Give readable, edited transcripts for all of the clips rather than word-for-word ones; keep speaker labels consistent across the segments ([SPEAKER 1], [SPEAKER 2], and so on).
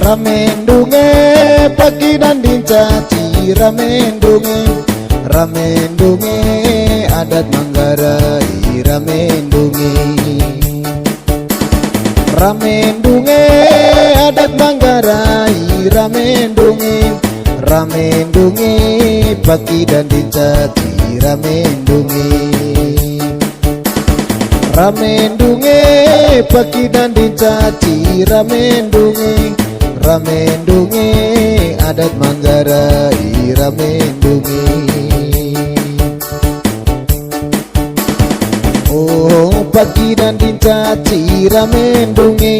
[SPEAKER 1] Rame ndunge pagi dan dincaci, rame ndunge adat Manggarai, rame ndunge adat Manggarai, rame ndunge pagi dan dincaci, rame ndunge pagi dan dincaci, rame ndunge adat Manggarai, rame ndunge. Oh pagi dan dincaci, rame ndunge.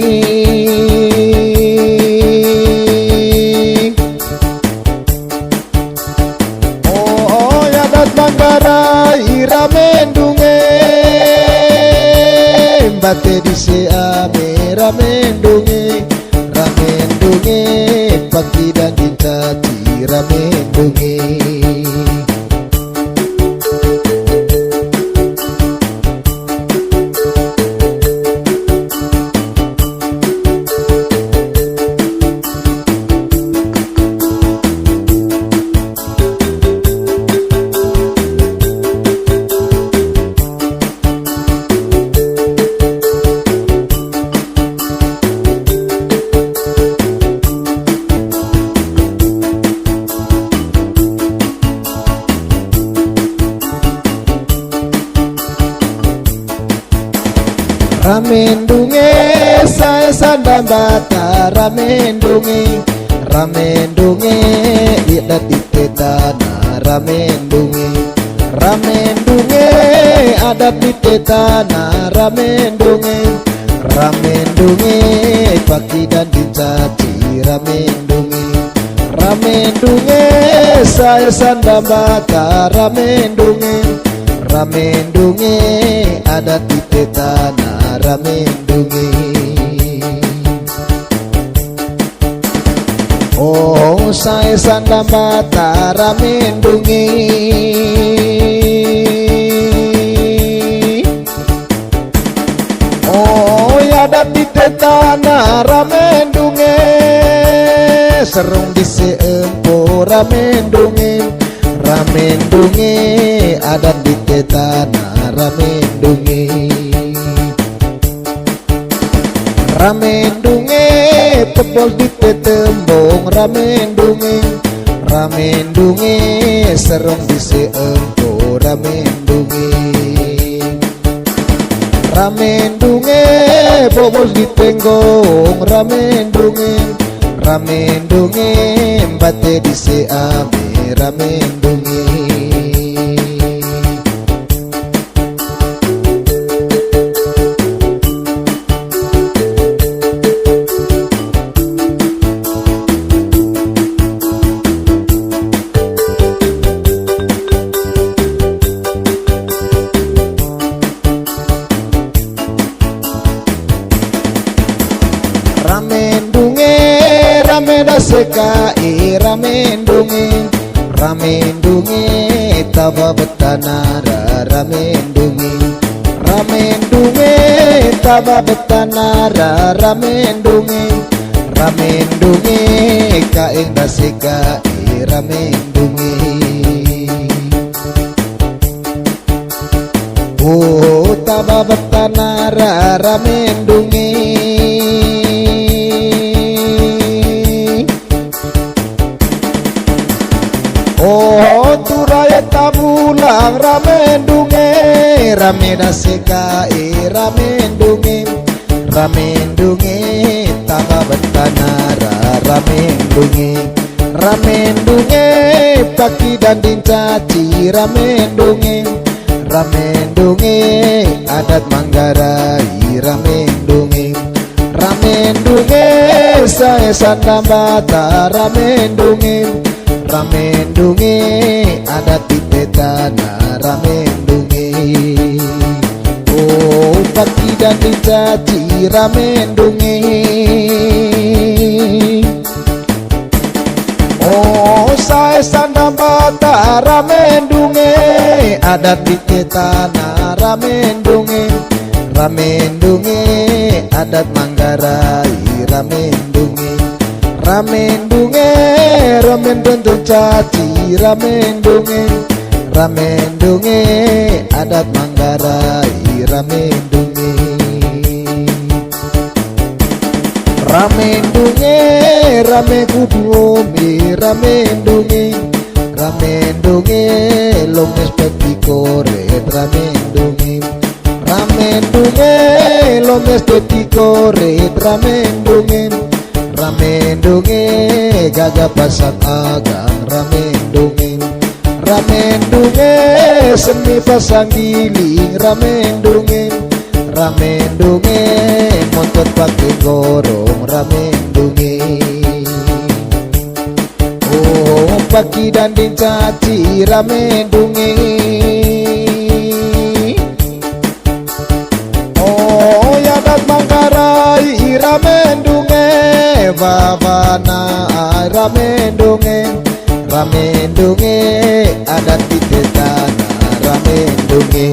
[SPEAKER 1] Oh adat Manggarai, rame ndunge. Bate di seame, rame ndunge pagi dan dincaci, rame ndunge. Rame ndunge saya sandang bata, rame ndunge idat ditetana, rame ndunge adat ditetana, rame ndunge pagi dan dincaci, rame ndunge saya sandang bata, rame ndunge adat ditetana, rame ndunge. Oh saya sandang bata, rame ndunge. Oh adat ditetana, rame ndunge. Serung di seempo, rame ndunge adat ditetana, rame ndunge tebol ditetembong, rame ndunge serong di seempo, rame ndunge bobol ditenggong, rame ndunge bate di seame, rame ndunge. Rame ndunge rame dasekai, rame ndunge taba betanara, rame ndunge taba betanara, rame ndunge kaeng dasekai, rame ndunge. Oh taba betanara, rame ndunge. Oh turaya tabulang, rame ndunge rame dasekai, rame ndunge taba betanara, rame ndunge pagi dan dincaci, rame ndunge adat Manggarai, rame ndunge saya sandang bata, rame ndunge adat ditetana, rame ndunge. Oh pagi dan dincaci, rame ndunge. Oh saya sandang bata, rame ndunge adat ditetana, rame ndunge adat Manggarai, rame ndunge rame ndunge rame ndung caci rame ndunge adat Manggarai rame ndunge rame ndunge rame kuduomi rame ndunge lomes peti koret rame ndunge lomes peti koret rame ndunge gagah pasak agang rame ndunge seni pasang giling rame ndunge motor pakai gorong rame ndunge oh paki danding caci rame ndunge oh ya adat Manggarai rame ndunge babana rame ndunge adat di tetana rame ndunge